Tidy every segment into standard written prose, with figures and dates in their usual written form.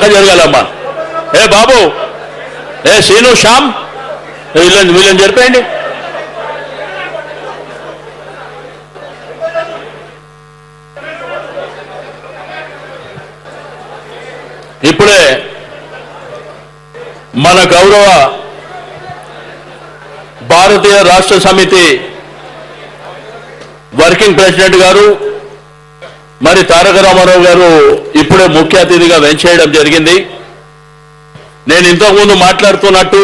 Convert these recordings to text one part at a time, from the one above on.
జరగాలమ్మా. ఏ బాబు, ఏ శ్రీను, శ్యామ్, వీళ్ళని జరిపేయండి. ఇప్పుడే మన గౌరవ భారతీయ రాష్ట్ర సమితి వర్కింగ్ ప్రెసిడెంట్ గారు మరి తారక రామారావు గారు ఇప్పుడే ముఖ్య అతిథిగా వెంచేయడం జరిగింది. నేను ఇంతకుముందు మాట్లాడుతున్నట్టు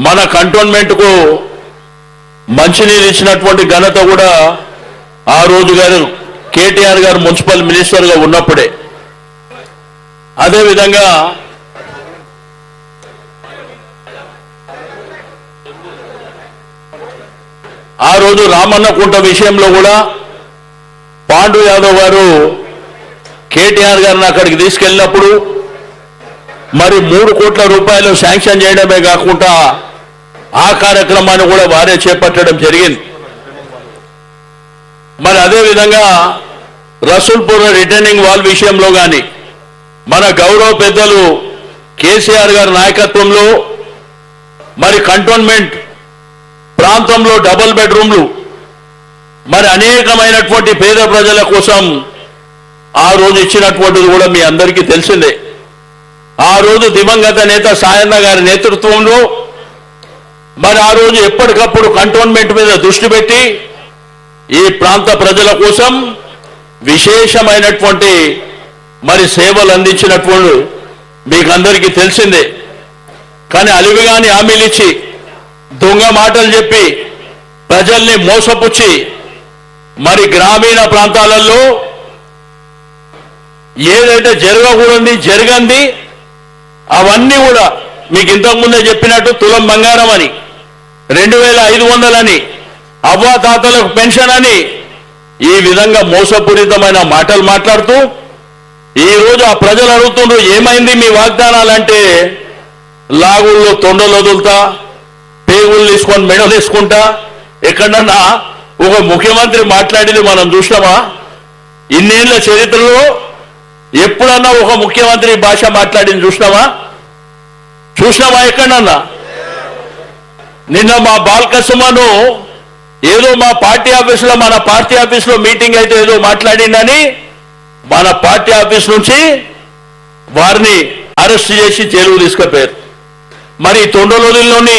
మన కంటోన్మెంట్కు మంచినీరు ఇచ్చినటువంటి ఘనత కూడా ఆ రోజు గారు కేటీఆర్ గారు మున్సిపల్ మినిస్టర్గా ఉన్నప్పుడే. అదేవిధంగా ఆ రోజు రామన్నకుంట విషయంలో కూడా పాండు యాదవ్ గారు కేటీఆర్ గారిని అక్కడికి తీసుకెళ్ళినప్పుడు మరి 3 కోట్ల రూపాయలు శాంక్షన్ చేయడమే కాకుండా ఆ కార్యక్రమాన్ని కూడా వారే చేపట్టడం జరిగింది. మరి అదేవిధంగా రసూల్పూర్ రిటర్నింగ్ వాల్ విషయంలో కానీ మన గౌరవ పెద్దలు కేసీఆర్ గారి నాయకత్వంలో మరి కంటోన్మెంట్ ప్రాంతంలో డబుల్ బెడ్రూమ్లు మరి అనేకమైనటువంటి పేద ప్రజల కోసం ఆ రోజు ఇచ్చినటువంటిది కూడా మీ అందరికీ తెలిసిందే. ఆ రోజు దివంగత నేత సాయన్న గారి నేతృత్వంలో మరి ఆ రోజు ఎప్పటికప్పుడు కంటోన్మెంట్ మీద దృష్టి పెట్టి ఈ ప్రాంత ప్రజల కోసం విశేషమైనటువంటి మరి సేవలు అందించినటువంటి మీకు అందరికీ తెలిసిందే. కానీ అలివిగాని హామీలు ఇచ్చి దొంగ మాటలు చెప్పి ప్రజల్ని మోసపుచ్చి మరి గ్రామీణ ప్రాంతాలలో ఏదైతే జరగకూడదు జరగంది అవన్నీ కూడా మీకు ఇంతకుముందే చెప్పినట్టు తులం బంగారం అని 2500 అని అవ్వాతాతలకు పెన్షన్ అని ఈ విధంగా మోసపూరితమైన మాటలు మాట్లాడుతూ ఈరోజు ఆ ప్రజలు అడుగుతుండ్రు ఏమైంది మీ వాగ్దానాలంటే లాగుల్లో తొండలు వదులుతా పేగులు తీసుకొని మెడలు తీసుకుంటా ఎక్కడన్నా ఒక ముఖ్యమంత్రి మాట్లాడింది మనం చూసినామా? ఇన్నేళ్ల చరిత్రలో ఎప్పుడన్నా ఒక ముఖ్యమంత్రి భాష మాట్లాడింది చూసినామా ఎక్కడన్నా? నిన్న మా బాల్కసుమను ఏదో మా పార్టీ ఆఫీసులో మన పార్టీ ఆఫీసులో మీటింగ్ అయితే ఏదో మాట్లాడిందని మన పార్టీ ఆఫీస్ నుంచి వారిని అరెస్ట్ చేసి జైలుకు తీసుకుపోయారు. మరి తొండలోని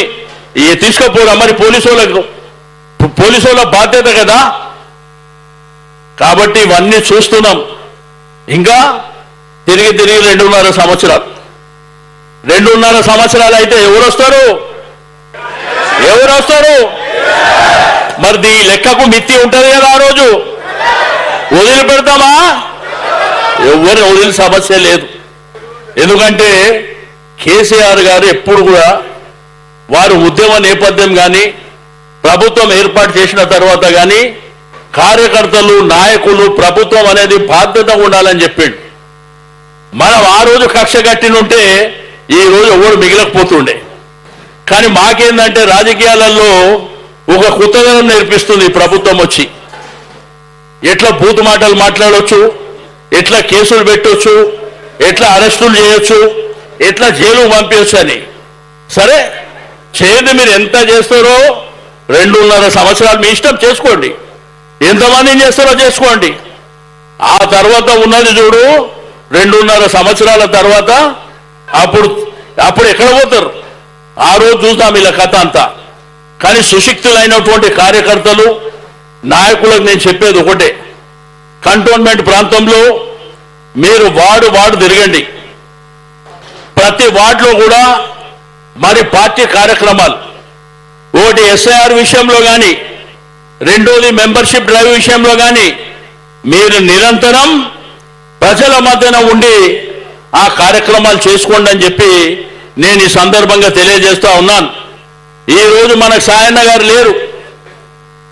తీసుకుపోరా మరి పోలీసుల బాధ్యత కదా. కాబట్టి ఇవన్నీ చూస్తున్నాం. ఇంకా తిరిగి 2.5 సంవత్సరాలు 2.5 సంవత్సరాలు అయితే ఎవరు వస్తారు? మరి ఈ లెక్కకు మిత్తి ఉంటుంది కదా. ఆ రోజు వదిలిపెడతామా? ఎవరు వదిలి సమస్య లేదు. ఎందుకంటే కేసీఆర్ గారు ఎప్పుడు కూడా వారు ఉద్యమ నేపథ్యం కానీ ప్రభుత్వం ఏర్పాటు చేసిన తర్వాత కానీ కార్యకర్తలు నాయకులు ప్రభుత్వం అనేది బాధ్యత ఉండాలని చెప్పిండు. మనం ఆ రోజు కక్ష కట్టినుంటే ఈ రోజు ఎవరు మిగిలకపోతుండే. కానీ మాకేందంటే రాజకీయాలలో ఒక కొత్తదనం నేర్పిస్తుంది ప్రభుత్వం వచ్చి. ఎట్లా బూతు మాటలు మాట్లాడవచ్చు, ఎట్లా కేసులు పెట్టవచ్చు, ఎట్లా అరెస్టులు చేయొచ్చు, ఎట్లా జైలుకు పంపించచ్చు అని. సరే చేయదు, మీరు ఎంత చేస్తారో 2.5 సంవత్సరాలు మీ ఇష్టం చేసుకోండి, ఎంతమందిని చేస్తారో చేసుకోండి. ఆ తర్వాత ఉన్నది చూడు 2.5 సంవత్సరాల తర్వాత అప్పుడు ఎక్కడ పోతారు? ఆ రోజు చూద్దాం ఇలా కథ అంతా. కానీ సుశిక్తులైనటువంటి కార్యకర్తలు నాయకులకు నేను చెప్పేది ఒకటే, కంటోన్మెంట్ ప్రాంతంలో మీరు వార్డు తిరగండి. ప్రతి వార్డులో కూడా మరి పార్టీ కార్యక్రమాలు, ఒకటి ఎస్ఐఆర్ విషయంలో కానీ, రెండోది మెంబర్షిప్ డ్రైవ్ విషయంలో కానీ మీరు నిరంతరం ప్రజల మధ్యన ఉండి ఆ కార్యక్రమాలు చేసుకోండి అని చెప్పి నేను ఈ సందర్భంగా తెలియజేస్తా ఉన్నాను. ఈరోజు మనకు సాయన్న గారు లేరు.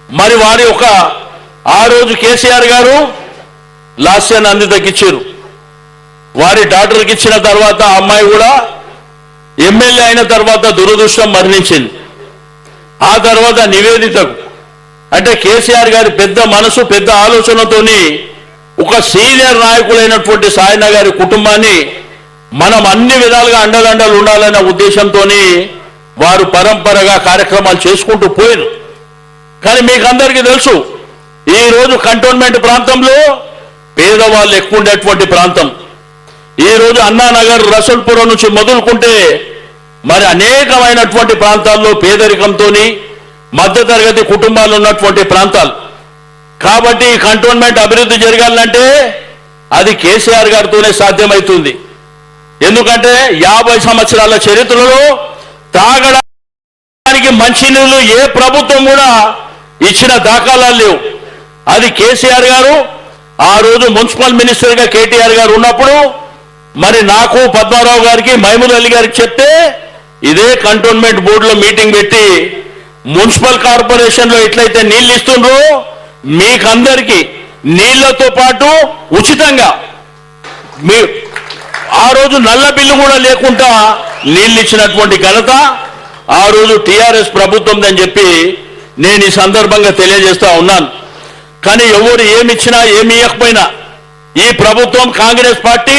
మరి వారి ఆ రోజు కేసీఆర్ గారు లాస్యాన్ని అందితకిచ్చారు. వారి డాక్టర్కి ఇచ్చిన తర్వాత అమ్మాయి కూడా ఎమ్మెల్యే అయిన తర్వాత దురదృష్టం మరణించింది. ఆ తర్వాత నివేదితకు అంటే కేసీఆర్ గారి పెద్ద మనసు పెద్ద ఆలోచనతోని ఒక సీనియర్ నాయకులైనటువంటి సాయన్న గారి కుటుంబాన్ని మనం అన్ని విధాలుగా అండదండలు ఉండాలనే ఉద్దేశంతో వారు పరంపరగా కార్యక్రమాలు చేసుకుంటూ పోయారు. కానీ మీకు అందరికీ తెలుసు, ఈరోజు కంటోన్మెంట్ ప్రాంతంలో పేదవాళ్ళు ఎక్కువ ఉండేటువంటి ప్రాంతం. ఈరోజు అన్నానగర్, రసల్పురం నుంచి మొదలుకుంటే మరి అనేకమైనటువంటి ప్రాంతాల్లో పేదరికంతో మధ్యతరగతి కుటుంబాలు ఉన్నటువంటి ప్రాంతాలు. కాబట్టి కంటోన్మెంట్ అభివృద్ధి జరగాలంటే అది కేసీఆర్ గారితోనే సాధ్యమవుతుంది. ఎందుకంటే 50 సంవత్సరాల చరిత్రలో తాగడానికి మంచినీళ్ళు ఏ ప్రభుత్వం కూడా ఇచ్చిన దాఖలాలు లేవు. అది కేసీఆర్ గారు ఆ రోజు మున్సిపల్ మినిస్టర్గా కేటీఆర్ గారు ఉన్నప్పుడు మరి నాకు, పద్మారావు గారికి, మహమూద్ అలీ గారికి చెప్తే ఇదే కంటోన్మెంట్ బోర్డులో మీటింగ్ పెట్టి మున్సిపల్ కార్పొరేషన్లో ఎట్లయితే నీళ్లు ఇస్తుండ్రో మీకందరికీ నీళ్లతో పాటు ఉచితంగా ఆ రోజు నల్ల బిల్లు కూడా లేకుండా నీళ్లు ఇచ్చినటువంటి ఘనత ఆ రోజు టీఆర్ఎస్ ప్రభుత్వం అని చెప్పి నేను ఈ సందర్భంగా తెలియజేస్తా ఉన్నాను. కానీ ఎవరు ఏమిచ్చినా ఏమి ఇవ్వకపోయినా ఈ ప్రభుత్వం, కాంగ్రెస్ పార్టీ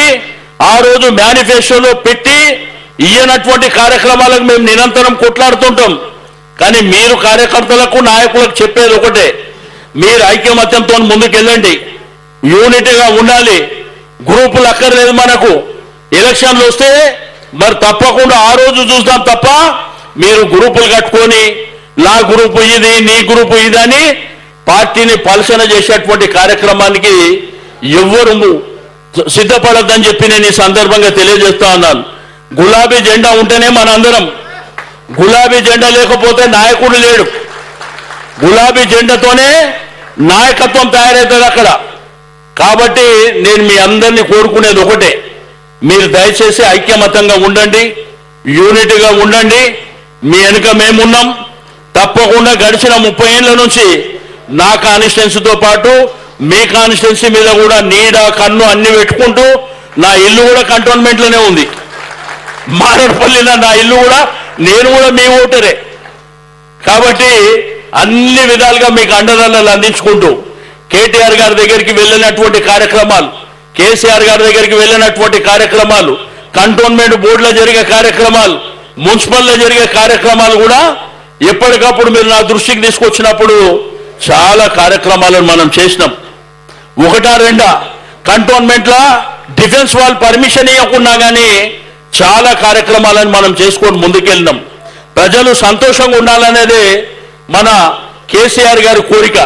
ఆ రోజు మేనిఫెస్టోలో పెట్టి ఇయ్యనటువంటి కార్యక్రమాలకు మేము నిరంతరం కొట్లాడుతుంటాం. కానీ మీరు కార్యకర్తలకు, నాయకులకు చెప్పేది ఒకటే, మీరు ఐక్యమత్యంతో ముందుకెళ్ళండి, యూనిటీగా ఉండాలి. గ్రూపులు అక్కర్లేదు మనకు. ఎలక్షన్లు వస్తే మరి తప్పకుండా ఆ రోజు చూస్తాం తప్ప మీరు గ్రూపులు కట్టుకొని నా గ్రూపు ఇది, నీ గ్రూపు ఇది అని పార్టీని పలసన చేసేటువంటి కార్యక్రమానికి ఎవ్వరు సిద్ధపడద్దని చెప్పి నేను ఈ సందర్భంగా తెలియజేస్తా ఉన్నాను. గులాబీ జెండా ఉంటేనే మనందరం, గులాబీ జెండా లేకపోతే నాయకుడు లేడు. గులాబీ జెండాతోనే నాయకత్వం తయారవుతుంది అక్కడ. కాబట్టి నేను మీ అందరినీ కోరుకునేది ఒకటే, మీరు దయచేసి ఐక్యమతంగా ఉండండి, యూనిటీగా ఉండండి. మీ వెనుక మేమున్నాం. తప్పకుండా గడిచిన 30 ఏళ్ల నుంచి నా కాన్స్టిట్యున్సీతో పాటు మీ కాన్స్టిట్యున్సీ మీద కూడా నీడ, కన్ను అన్ని పెట్టుకుంటూ, నా ఇల్లు కూడా కంటోన్మెంట్లోనే ఉంది. మారేడుపల్లిలో నా ఇల్లు కూడా, నేను కూడా మీ ఓటరే. కాబట్టి అన్ని విధాలుగా మీకు అండదండలు అందించుకుంటూ కేటీఆర్ గారి దగ్గరికి వెళ్ళినటువంటి కార్యక్రమాలు, కేసీఆర్ గారి దగ్గరికి వెళ్ళినటువంటి కార్యక్రమాలు, కంటోన్మెంట్ బోర్డులో జరిగే కార్యక్రమాలు, మున్సిపల్లో జరిగే కార్యక్రమాలు కూడా ఎప్పటికప్పుడు మీరు నా దృష్టికి తీసుకొచ్చినప్పుడు చాలా కార్యక్రమాలను మనం చేసినాం. 1-2 కంటోన్మెంట్లో డిఫెన్స్ వాళ్ళు పర్మిషన్ ఇవ్వకున్నా కానీ చాలా కార్యక్రమాలను మనం చేసుకొని ముందుకెళ్ళినాం. ప్రజలు సంతోషంగా ఉండాలనేది మన కేసీఆర్ గారి కోరిక.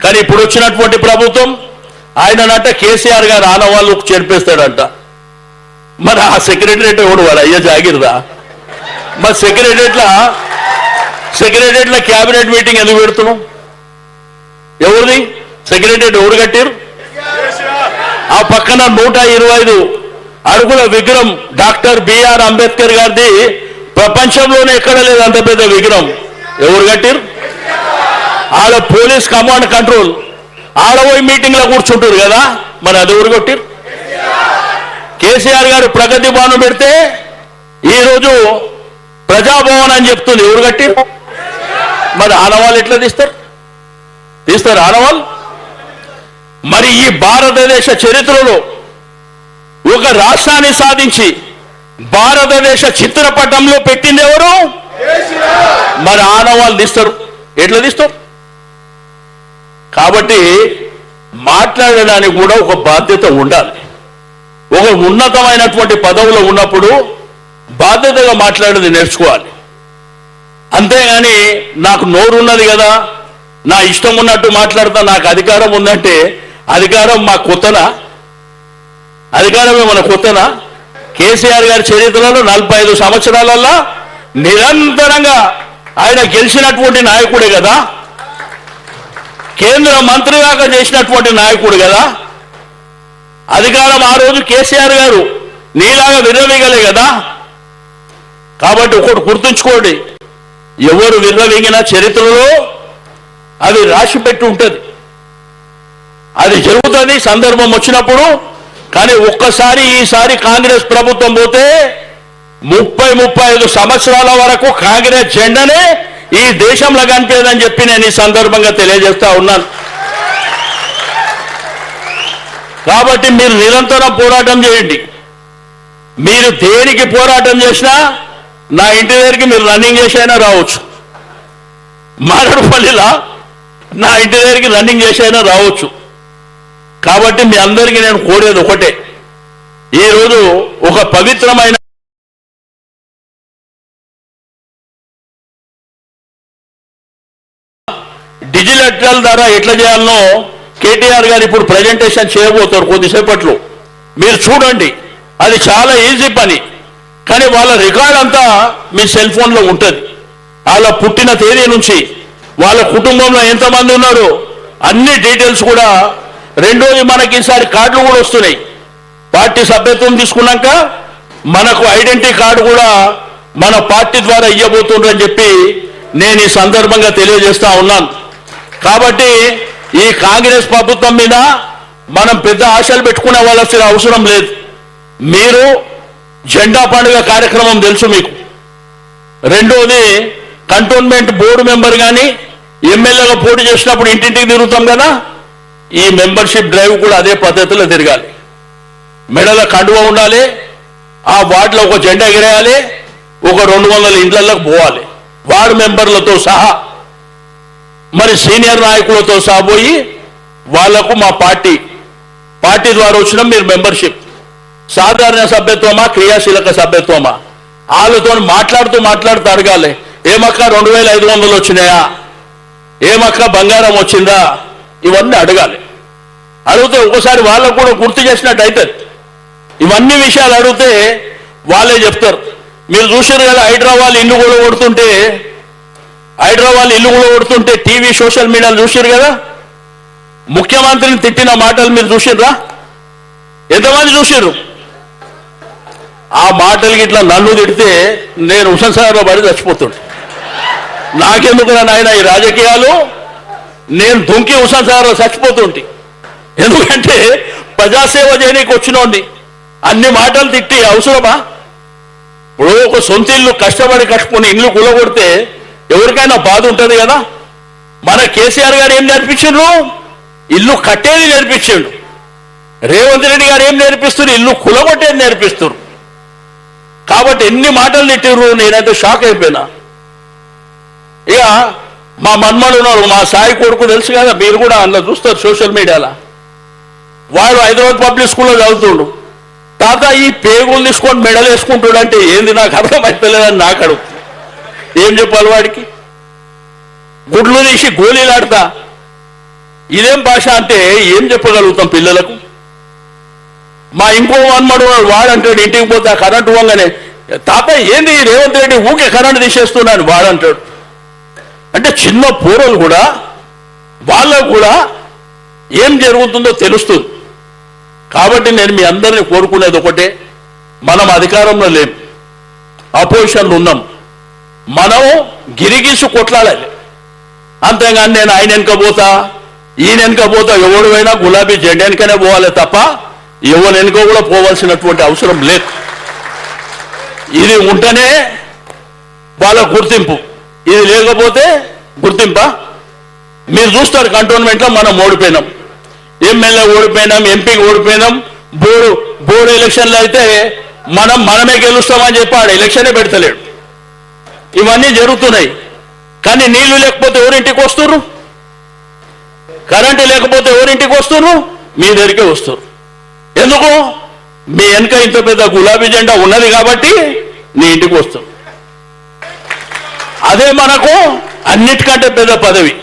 కానీ ఇప్పుడు వచ్చినటువంటి ప్రభుత్వం ఆయననంట కేసీఆర్ గారు ఆనవాళ్ళకు చేర్పేస్తాడంట. మరి ఆ సెక్రటరేట్ ఎవడు వాడు అయ్యా జాగిరదా? మరి సెక్రటరేట్లో క్యాబినెట్ మీటింగ్ ఎందుకు పెడుతున్నాం? ఎవరిది సెక్రటరేట్? ఎవరు కట్టారు? ఆ పక్కన 125 అడుగుల విగ్రహం డాక్టర్ బిఆర్ అంబేద్కర్ గారిది, ప్రపంచంలోనే ఎక్కడ లేదు అంత పెద్ద విగ్రహం. ఎవరు కట్టారు? ఆడ పోలీస్ కమాండ్ కంట్రోల్ ఆడపోయి మీటింగ్ లో కూర్చుంటారు కదా, మరి అది ఎవరు కొట్టారు? కేసీఆర్ గారు ప్రగతి భవనం పెడితే ఈరోజు ప్రజాభవన్ అని చెప్తుంది. ఎవరు కట్టారు? మరి ఆనవాళ్ళు ఎట్లా తీస్తారు ఆనవాళ్ళు? మరి ఈ భారతదేశ చరిత్రలో ఒక రాష్ట్రాన్ని సాధించి భారతదేశ చిత్రపటంలో పెట్టింది ఎవరు? మరి ఆనవాళ్ళు తీస్తారు, ఎట్లా తీస్తారు? కాబట్టి మాట్లాడడానికి కూడా ఒక బాధ్యత ఉండాలి. ఒక ఉన్నతమైనటువంటి పదవులో ఉన్నప్పుడు బాధ్యతగా మాట్లాడేది నేర్చుకోవాలి. అంతేగాని నాకు నోరున్నది కదా, నా ఇష్టం ఉన్నట్టు మాట్లాడతా, నాకు అధికారం ఉందంటే అధికారం మా కొత్తనా? అధికారమే మన కొత్తనా? కేసీఆర్ గారి చరిత్రలో 45 సంవత్సరాలలో నిరంతరంగా ఆయన గెలిచినటువంటి నాయకుడే కదా, కేంద్ర మంత్రిగా చేసినటువంటి నాయకుడు కదా. అధికారం ఆ రోజు కేసీఆర్ గారు నీలాగా విర్రవీగలే కదా. కాబట్టి ఒకటి గుర్తుంచుకోండి, ఎవరు విర్రవీగిన చరిత్రలో అది రాసి పెట్టి ఉంటుంది, అది జరుగుతుంది సందర్భం వచ్చినప్పుడు. కానీ ఒక్కసారి ఈసారి కాంగ్రెస్ ప్రభుత్వం పోతే 30-35 సంవత్సరాల వరకు కాంగ్రెస్ జెండానే ఈ దేశంలో కనిపించదని చెప్పి నేను ఈ సందర్భంగా తెలియజేస్తా ఉన్నాను. కాబట్టి మీరు నిరంతరం పోరాటం చేయండి. మీరు దేనికి పోరాటం చేసినా నా ఇంటి దగ్గరికి మీరు రన్నింగ్ చేసైనా రావచ్చు. మారేడుపల్లిలో నా ఇంటి దగ్గరికి రన్నింగ్ చేసైనా రావచ్చు. కాబట్టి మీ అందరికీ నేను కోరేది ఒకటే, ఈరోజు ఒక పవిత్రమైన డిజిటల్ ద్వారా ఎట్లా చేయాలనో కేటీఆర్ గారు ఇప్పుడు ప్రజెంటేషన్ చేయబోతారు కొద్దిసేపట్లో. మీరు చూడండి, అది చాలా ఈజీ పని. కానీ వాళ్ళ రికార్డ్ అంతా మీ సెల్ ఫోన్లో ఉంటుంది. వాళ్ళ పుట్టిన తేదీ నుంచి వాళ్ళ కుటుంబంలో ఎంతమంది ఉన్నారో అన్ని డీటెయిల్స్ కూడా. రెండోది, మనకి ఈసారి కార్డులు కూడా వస్తున్నాయి. పార్టీ సభ్యత్వం తీసుకున్నాక మనకు ఐడెంటిటీ కార్డు కూడా మన పార్టీ ద్వారా ఇవ్వబోతుండ్రని చెప్పి నేను ఈ సందర్భంగా తెలియజేస్తా ఉన్నాను. కాబట్టి ఈ కాంగ్రెస్ ప్రభుత్వం మీద మనం పెద్ద ఆశలు పెట్టుకునే వాళ్ళసిన అవసరం లేదు. మీరు జెండా పండుగ కార్యక్రమం తెలుసు మీకు. రెండోది, కంటోన్మెంట్ బోర్డు మెంబర్ కానీ ఎమ్మెల్యేగా పోటీ చేసినప్పుడు ఇంటింటికి తిరుగుతాం కదా, ఈ మెంబర్షిప్ డ్రైవ్ కూడా అదే పద్ధతిలో తిరగాలి. మెడల కండువ ఉండాలి, ఆ వార్డులో ఒక జెండా ఎగిరేయాలి, ఒక 200 ఇండ్లలోకి పోవాలి వార్డు మెంబర్లతో సహా. మరి సీనియర్ నాయకులతో సహా పోయి వాళ్లకు మా పార్టీ ద్వారా వచ్చిన మీరు మెంబర్షిప్ సాధారణ సభ్యత్వమా క్రియాశీలక సభ్యత్వమా వాళ్ళతో మాట్లాడుతూ అడగాలి. ఏమక్క 2500 వచ్చినాయా, ఏమక్క బంగారం వచ్చిందా, ఇవన్నీ అడగాలి. అడిగితే ఒకసారి వాళ్ళకు కూడా గుర్తు చేసినట్టు అవుతుంది. ఇవన్నీ విషయాలు అడిగితే వాళ్ళే చెప్తారు. మీరు చూసారు కదా, హైదరాబాద్ ఇల్లు కూడా కొడుతుంటే టీవీ సోషల్ మీడియాలో చూసారు కదా, ముఖ్యమంత్రిని తిట్టిన మాటలు మీరు చూసిర్రా? ఎంతమంది చూసారు? ఆ మాటలకి ఇట్లా నన్ను తిడితే నేను హుస్సేన్ సాగర్లో పడి చచ్చిపోతుంటే, నాకెందుకురా నాయన ఈ రాజకీయాలు, నేను దుంకి హుస్సేన్ సాగర్లో చచ్చిపోతుంటే. ఎందుకంటే ప్రజాసేవ చేయడానికి వచ్చినోండి అన్ని మాటలు తిట్టి అవసరమా? ఇప్పుడు ఒక సొంత ఇల్లు కష్టపడి ఇల్లు కూలగొడితే ఎవరికైనా బాధ ఉంటుంది కదా. మన కేసీఆర్ గారు ఏం నేర్పించారు? ఇల్లు కట్టేది నేర్పించాడు. రేవంత్ రెడ్డి గారు ఏం నేర్పిస్తారు? ఇల్లు కూలగొట్టేది నేర్పిస్తారు. కాబట్టి ఎన్ని మాటలు తిట్టిర్రు, నేనైతే షాక్ అయిపోయినా. ఇక మా మన్మడు ఉన్నారు, మా సాయి కొడుకు తెలుసు కదా, మీరు కూడా అందులో చూస్తారు సోషల్ మీడియాలో. వాడు హైదరాబాద్ పబ్లిక్ స్కూల్లో చదువుతుండు. తాత ఈ పేగులు తీసుకొని మెడలు వేసుకుంటాడు అంటే ఏంది నాకు అర్థమైతలేదని నాకు అడుగు. ఏం చెప్పాలి వాడికి? గుడ్లు తీసి గోళీలాడతా ఇదేం భాష అంటే ఏం చెప్పగలుగుతాం పిల్లలకు? మా ఇంకో మన్మడు వాడంటాడు, ఇంటికి పోతే కరెంటు పోగానే తాత ఏంది రేవంత్ రెడ్డి ఊకే కరెంటు తీసేస్తున్నాను వాడంటాడు. అంటే చిన్న పూరలు కూడా వాళ్ళకు కూడా ఏం జరుగుతుందో తెలుస్తుంది. కాబట్టి నేను మీ అందరినీ కోరుకునేది ఒకటే, మనం అధికారంలో లేం, అపోజిషన్లో ఉన్నాం, మనం గిరిగీసి కొట్లాడాలి. అంతేగాని నేను ఆయన వెనుక పోతా ఈయన వెనుక పోతా, ఎవడువైనా గులాబీ జెండా వెనుకనే పోవాలి తప్ప ఎవరి వెనుక కూడా పోవాల్సినటువంటి అవసరం లేదు. ఇది ఉంటేనే వాళ్ళ గుర్తింపు, ఇది లేకపోతే గుర్తింపా? మీరు చూస్తారు కంటోన్మెంట్లో మనం ఓడిపోయినాం, ఎమ్మెల్యే ఓడిపోయినాం, ఎంపీకి ఓడిపోయినాం. బోర్డు ఎలక్షన్లో అయితే మనమే గెలుస్తామని చెప్పి ఆడ ఎలక్షనే పెడతలేడు. ఇవన్నీ జరుగుతున్నాయి. కానీ నీళ్లు లేకపోతే ఎవరింటికి వస్తుర్రు? కరెంటు లేకపోతే ఎవరింటికి వస్తుర్రు? మీ దగ్గరికే వస్తుర్రు. ఎందుకు? మీ వెనుక ఇంత పెద్ద గులాబీ జెండా ఉన్నది కాబట్టి నీ ఇంటికి వస్తుంది. అదే మనకు అన్నిటికంటే పెద్ద పదవి.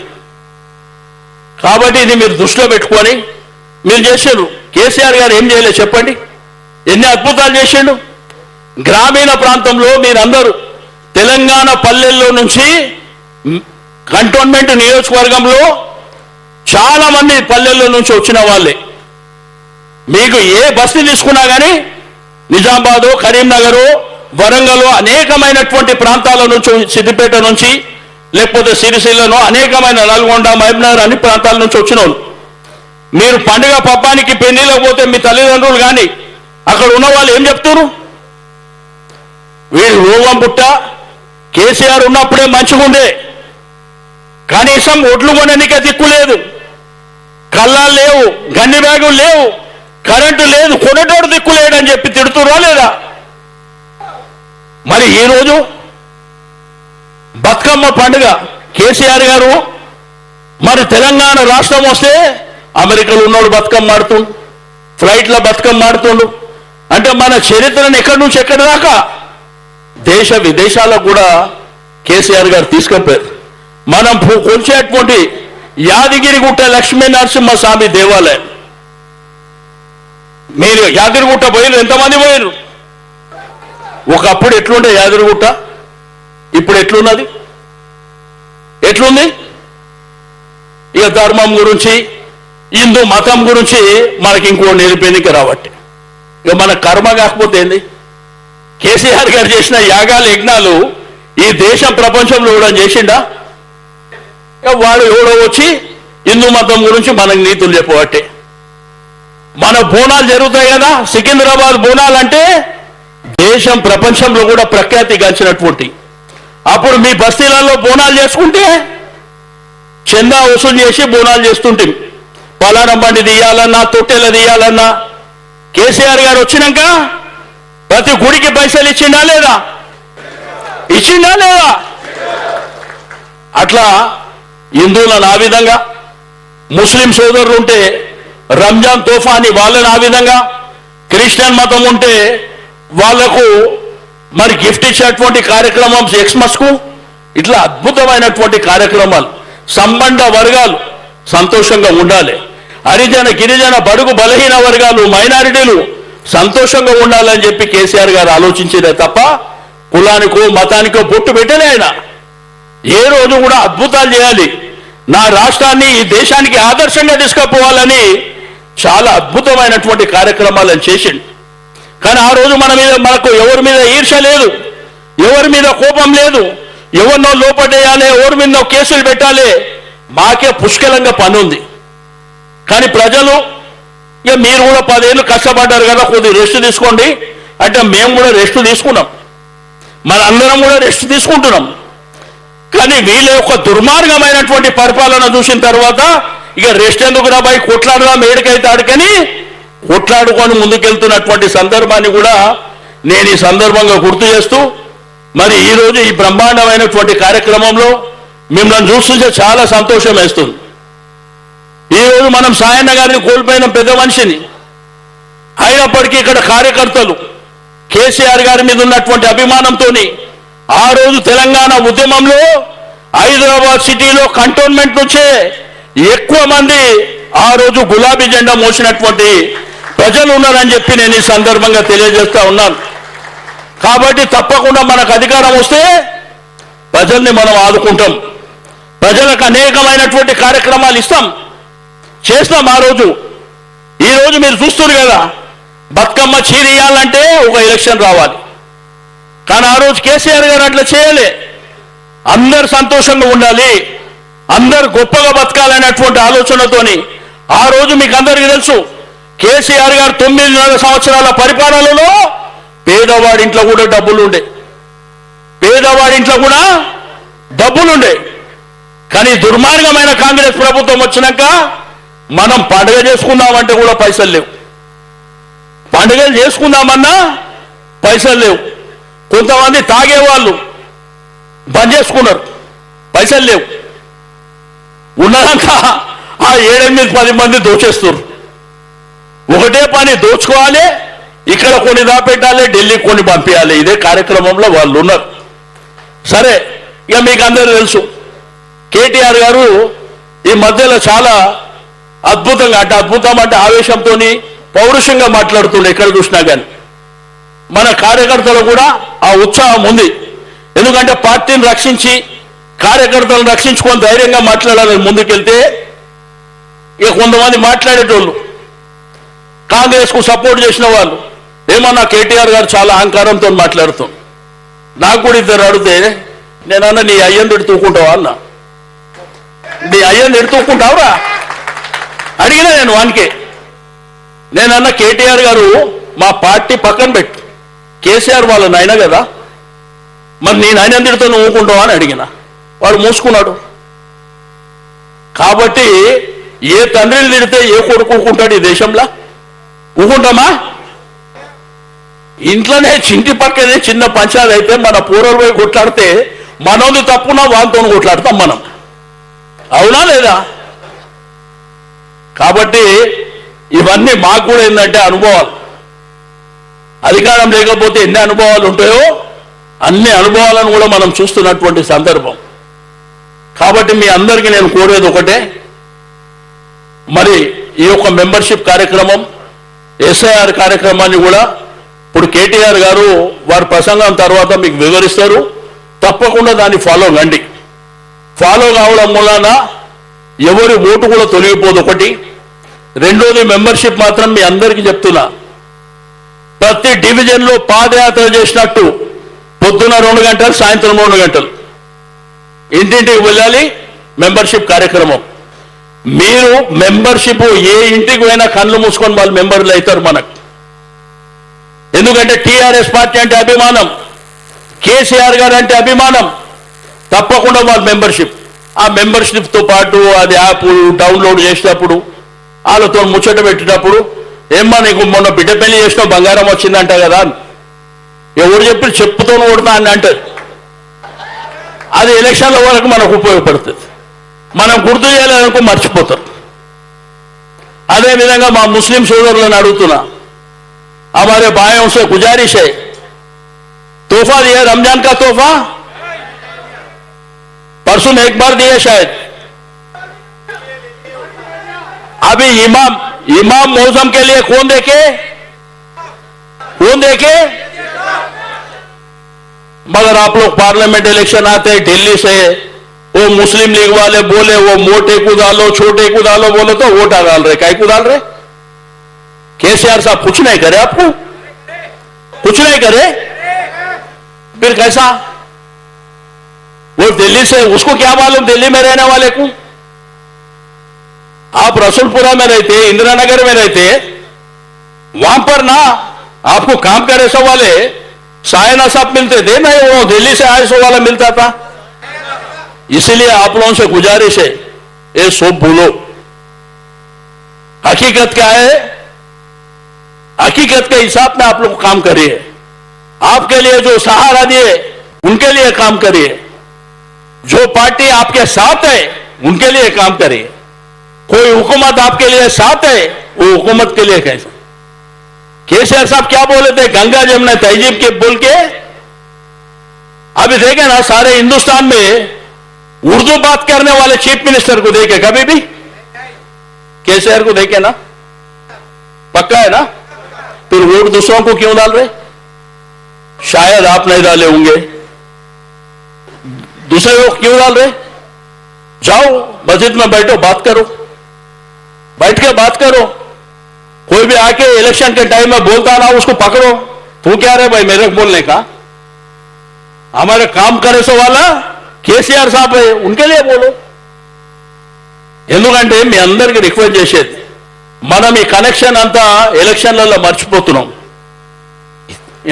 కాబట్టి ఇది మీరు దృష్టిలో పెట్టుకొని మీరు చేశారు. కేసీఆర్ గారు ఏం చేయలేదు చెప్పండి? ఎన్ని అద్భుతాలు చేసిండు. గ్రామీణ ప్రాంతంలో మీరందరూ తెలంగాణ పల్లెల్లో నుంచి కంటోన్మెంట్ నియోజకవర్గంలో చాలా మంది పల్లెల్లో నుంచి వచ్చిన వాళ్ళే. మీకు ఏ బస్సు తీసుకున్నా కానీ నిజామాబాదు, కరీంనగరు, వరంగల్ అనేకమైనటువంటి ప్రాంతాల నుంచి, సిద్దిపేట నుంచి, లేకపోతే సిరిసిల్లను, అనేకమైన నల్గొండ, మహబూబ్నగర్ అన్ని ప్రాంతాల నుంచి వచ్చిన వాళ్ళు. మీరు పండుగ పబ్బానికి పెళ్లిలోకి పోతే మీ తల్లిదండ్రులు కానీ అక్కడ ఉన్న వాళ్ళు ఏం చెప్తారు? వీళ్ళు రోగం పుట్ట కేసీఆర్ ఉన్నప్పుడే మంచిగుండే, కనీసం ఒడ్లు కొననికే దిక్కు లేదు, కళ్ళాలు లేవు, గన్ని బ్యాగులు లేవు, కరెంటు లేదు, కొనేటోడు దిక్కు లేడని చెప్పి తిడుతురా లేదా? మరి ఈరోజు బతుకమ్మ పండుగ కేసీఆర్ గారు మరి తెలంగాణ రాష్ట్రం వస్తే అమెరికాలో ఉన్నోడు బతుకమ్మ ఆడుతుండు, ఫ్లైట్లో బతుకమ్మ ఆడుతుండు. అంటే మన చరిత్రను ఎక్కడి నుంచి ఎక్కడి దాకా దేశ విదేశాలకు కూడా కేసీఆర్ గారు తీసుకెళ్ళారు. మనం కొలిచేటువంటి యాదగిరిగుట్ట లక్ష్మీ నరసింహస్వామి దేవాలయం, మీరు యాదగిరిగుట్ట పోయిన ఎంతమంది పోయారు? ఒకప్పుడు ఎట్లుండే యాదగిరిగుట్ట, ఇప్పుడు ఎట్లున్నది? ఎట్లుంది? ఇక ధర్మం గురించి హిందూ మతం గురించి మనకి ఇంకో నిలిపేనికి రావట్టి ఇక మన కర్మ కాకపోతే ఏంది? కేసీఆర్ గారు చేసిన యాగాలు యజ్ఞాలు ఈ దేశం ప్రపంచంలో కూడా చేసిండా? వాడు ఎవడో వచ్చి హిందూ మతం గురించి మనకు నీతులు చెప్పబట్టే. మన బోనాలు జరుగుతాయి కదా, సికింద్రాబాద్ బోనాలు అంటే దేశం ప్రపంచంలో కూడా ప్రఖ్యాతి గాంచినటువంటి. అప్పుడు మీ బస్తీలలో బోనాలు చేసుకుంటే చందా వసూలు చేసి బోనాలు చేస్తుంటే, పలానా బండి తీయాలన్నా తొట్టెల తీయాలన్నా కేసీఆర్ గారు వచ్చినాక ప్రతి గుడికి పైసలు ఇచ్చిండా లేదా? ఇచ్చిండా లేదా? అట్లా హిందువులను ఆ విధంగా, ముస్లిం సోదరులు ఉంటే రంజాన్ తోఫా అని వాళ్ళని ఆ విధంగా, క్రిస్టియన్ మతం ఉంటే వాళ్లకు మరి గిఫ్ట్ ఇచ్చేటువంటి కార్యక్రమం ఎక్స్మస్కు, ఇట్లా అద్భుతమైనటువంటి కార్యక్రమాలు. సంబంధ వర్గాలు సంతోషంగా ఉండాలి, హరిజన గిరిజన బడుగు బలహీన వర్గాలు మైనారిటీలు సంతోషంగా ఉండాలని చెప్పి కేసీఆర్ గారు ఆలోచించేదే తప్ప కులానికో మతానికో బొట్టు పెట్టలే. ఆయన ఏ రోజు కూడా అద్భుతాలు చేయాలి, నా రాష్ట్రాన్ని ఈ దేశానికి ఆదర్శంగా తీసుకుపోవాలని చాలా అద్భుతమైనటువంటి కార్యక్రమాలను చేసిండు. కానీ ఆ రోజు మనకు ఎవరి మీద ఈర్ష లేదు, ఎవరి మీద కోపం లేదు, ఎవరినో లోపడేయాలి, ఎవరి మీద కేసులు పెట్టాలి, మాకే పుష్కలంగా పని ఉంది. కానీ ప్రజలు ఇక మీరు కూడా 10 ఏళ్ళు కష్టపడ్డారు కదా, కొద్దిగా రెస్ట్ తీసుకోండి అంటే మేము కూడా రెస్ట్ తీసుకున్నాం, మన అందరం కూడా రెస్ట్ తీసుకుంటున్నాం. కానీ వీళ్ళ యొక్క దుర్మార్గమైనటువంటి పరిపాలన చూసిన తర్వాత ఇక రెస్ట్ ఎందుకు రాబాయి, కొట్లాడరా మేడికైతే ఆడుకని కొట్లాడుకొని ముందుకెళ్తున్నటువంటి సందర్భాన్ని కూడా నేను ఈ సందర్భంగా గుర్తు చేస్తూ, మరి ఈరోజు ఈ బ్రహ్మాండమైనటువంటి కార్యక్రమంలో మిమ్మల్ని చూస్తుంటే చాలా సంతోషం వేస్తుంది. ఈరోజు మనం సాయన్న గారిని కోల్పోయిన పెద్ద మనిషిని, అయినప్పటికీ ఇక్కడ కార్యకర్తలు కేసీఆర్ గారి మీద ఉన్నటువంటి అభిమానంతో ఆ రోజు తెలంగాణ ఉద్యమంలో హైదరాబాద్ సిటీలో కంటోన్మెంట్ నుంచే ఎక్కువ మంది ఆ రోజు గులాబీ జెండా మోసినటువంటి ప్రజలు ఉన్నారని చెప్పి నేను ఈ సందర్భంగా తెలియజేస్తా ఉన్నాను. కాబట్టి తప్పకుండా మనకు అధికారం వస్తే ప్రజల్ని మనం ఆదుకుంటాం, ప్రజలకు అనేకమైనటువంటి కార్యక్రమాలు చేస్తాం. ఆ రోజు ఈ రోజు మీరు చూస్తున్నారు కదా, బతుకమ్మ చీరియాలంటే ఒక ఎలక్షన్ రావాలి. కానీ ఆ రోజు కేసీఆర్ గారు అట్లా చేయలే. అందరు సంతోషంగా ఉండాలి, అందరు గొప్పగా బతకాలనేటువంటి ఆలోచనతోని ఆ రోజు మీకు అందరికీ తెలుసు, కేసీఆర్ గారు 9.5 సంవత్సరాల పరిపాలనలో పేదవాడి ఇంట్లో కూడా డబ్బులుండే, కానీ దుర్మార్గమైన కాంగ్రెస్ ప్రభుత్వం వచ్చినాక మనం పండుగ చేసుకుందామంటే కూడా పైసలు లేవు, పండుగలు చేసుకుందామన్నా పైసలు లేవు. కొంతమంది తాగేవాళ్ళు బంద్ చేసుకున్నారు, పైసలు లేవు. ఉన్నదాకా ఆ 7-8-10 మంది దోచేస్తున్నారు. ఒకటే పని, దోచుకోవాలి, ఇక్కడ కొన్ని దాపెట్టాలి, ఢిల్లీ కొన్ని పంపించాలి. ఇదే కార్యక్రమంలో వాళ్ళు ఉన్నారు. సరే, ఇక మీకు అందరూ తెలుసు, కేటీఆర్ గారు ఈ మధ్యలో చాలా అద్భుతంగా, అంటే అద్భుతం అంటే ఆవేశంతో పౌరుషంగా మాట్లాడుతుండే ఎక్కడ చూసినా కానీ. మన కార్యకర్తలు కూడా ఆ ఉత్సాహం ఉంది. ఎందుకంటే పార్టీని రక్షించి కార్యకర్తలను రక్షించుకొని ధైర్యంగా మాట్లాడాలని ముందుకెళ్తే, ఇక కొంతమంది మాట్లాడేటోళ్ళు కాంగ్రెస్కు సపోర్ట్ చేసిన వాళ్ళు ఏమన్నా కేటీఆర్ గారు చాలా అహంకారంతో మాట్లాడుతాం. నాకు కూడా ఇద్దరు అడిగితే నేనన్నా నీ అయ్యని ఎడుతూకుంటావా అన్నా, నీ అయ్యని ఎడుతూకుంటావురా అడిగినా నేను వానికే. నేనన్నా కేటీఆర్ గారు మా పార్టీ పక్కన పెట్టు, కేసీఆర్ వాళ్ళ నాయన కదా, మరి నేను ఆయన తిడితే నువ్వు ఊకుంటావా అని అడిగిన. వాడు మూసుకున్నాడు. కాబట్టి ఏ తండ్రిని తిడితే ఏ కొడుకు ఊకుంటాడు ఈ దేశంలో? ఊకుంటామా? ఇంట్లోనే చింటి పక్కనే చిన్న పంచాయతీ అయితే మన పూర్వలు పోయి కొట్లాడితే మనోని తప్పున వాళ్ళతో కొట్లాడతాం మనం, అవునా లేదా? కాబట్టి ఇవన్నీ మాకు కూడా ఏంటంటే అనుభవాలు. అధికారం లేకపోతే ఎన్ని అనుభవాలు ఉంటాయో అన్ని అనుభవాలను కూడా మనం చూస్తున్నటువంటి సందర్భం. కాబట్టి మీ అందరికీ నేను కోరేది ఒకటే, మరి ఈ యొక్క మెంబర్షిప్ కార్యక్రమం, ఎస్ఐఆర్ కార్యక్రమాన్ని కూడా ఇప్పుడు కేటీఆర్ గారు వారి ప్రసంగం తర్వాత మీకు వివరిస్తారు. తప్పకుండా దాన్ని ఫాలో కండి. ఫాలో కావడం వలన ఎవరి ఓటు కూడా తొలగిపోదు. ఒకటి. రెండోది, మెంబర్షిప్ మాత్రం మీ అందరికీ చెప్తున్నా, ప్రతి డివిజన్లో పాదయాత్ర చేసినట్టు పొద్దున 2 గంటలు, సాయంత్రం 2 గంటలు ఇంటింటికి వెళ్ళాలి మెంబర్షిప్ కార్యక్రమం. మీరు మెంబర్షిప్ ఏ ఇంటికి పోయినా కళ్ళు మూసుకొని వాళ్ళు మెంబర్లు అవుతారు మనకు. ఎందుకంటే టీఆర్ఎస్ పార్టీ అంటే అభిమానం, కేసీఆర్ గారు అంటే అభిమానం. తప్పకుండా వాళ్ళ మెంబర్షిప్, ఆ మెంబర్షిప్తో పాటు అది యాప్ డౌన్లోడ్ చేసేటప్పుడు, వాళ్ళతో ముచ్చట పెట్టేటప్పుడు, ఏమ్మా నీకు మొన్న బిడ్డ పెళ్లి చేసిన బంగారం వచ్చిందంట కదా, ఎవరు చెప్పి చెప్పుతో కొడతా అని అంటారు. అది ఎలక్షన్ల వరకు మనకు ఉపయోగపడుతుంది. మనం గుర్తు చేయాలనుకో మర్చిపోతారు. అదేవిధంగా మా ముస్లిం సోదరులను అడుగుతున్నా, हमारे भाइयों से गुजारिश है, तोहफा दिया रमजान का तोहफा, परसों एक बार दिया शायद. अभी इमाम मौसम के लिए कौन देखे? मगर आप लोग पार्लियामेंट इलेक्शन आते दिल्ली से, वो मुस्लिम लीग वाले बोले वो मोटे को डालो छोटे को डालो बोले तो वोट डाल रहे. काय को डाल रहे? केसीआर साहब कुछ नहीं करे, आपको कुछ नहीं करे, फिर कैसा? वो दिल्ली से, उसको क्या मालूम दिल्ली में रहने वाले को? आप रसूलपुरा में रहते, इंदिरा नगर में रहते, वहां पर ना आपको काम करे सो वाले सायना साहब मिलते थे, नहीं वो दिल्ली से आए सो वाला मिलता था. इसलिए आप लोगों से गुजारिश है, ये सब भूलो. हकीकत क्या है? हकीकत के हिसाब में आप लोग काम करिए. आपके लिए जो सहारा दिए उनके लिए काम करिए. जो पार्टी आपके साथ है उनके लिए काम करिए. कोई हुकूमत आपके लिए साथ है, वो हुकूमत के लिए कैसे? केसीआर साहब क्या बोले थे, गंगा जमुना तहजीब के बोल के. अभी देखे ना सारे हिंदुस्तान में उर्दू बात करने वाले चीफ मिनिस्टर को देखे कभी भी? केसीआर को देखे ना? पक्का है ना? फिर वोट दूसरों को क्यों डाल रहे? शायद आप नहीं डाले होंगे, दूसरे लोग क्यों डाल रहे? जाओ मस्जिद में बैठो, बात करो, बैठ के बात करो. कोई भी आके इलेक्शन के टाइम में बोलता ना, उसको पकड़ो. तू क्या रहे भाई मेरे को बोलने का? हमारे काम करे सो वाला కేసీఆర్ సాబ్ उनके लिए बोलो. ఎందుకంటే మీ అందరికీ రిక్వెస్ట్ చేసేది, మనం ఈ కనెక్షన్ అంతా ఎలక్షన్లలో మర్చిపోతున్నాం.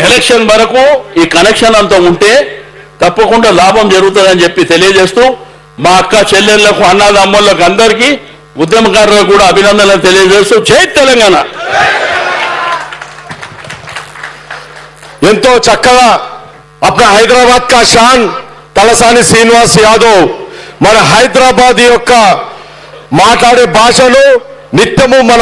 ఎలక్షన్ వరకు ఈ కనెక్షన్ అంతా ఉంటే తప్పకుండా లాభం జరుగుతుందని చెప్పి తెలియజేస్తూ, మా అక్క చెల్లెళ్లకు, అన్నదమ్ములకు అందరికీ, ఉద్యమకారులకు కూడా అభినందనలు తెలియజేస్తూ, జై తెలంగాణ. ఎంతో చక్కగా अपना హైదరాబాద్ కా షాన్ తలసాని శ్రీనివాస్ యాదవ్ మన హైదరాబాద్ యొక్క మాట్లాడే భాషలో నిత్యము మన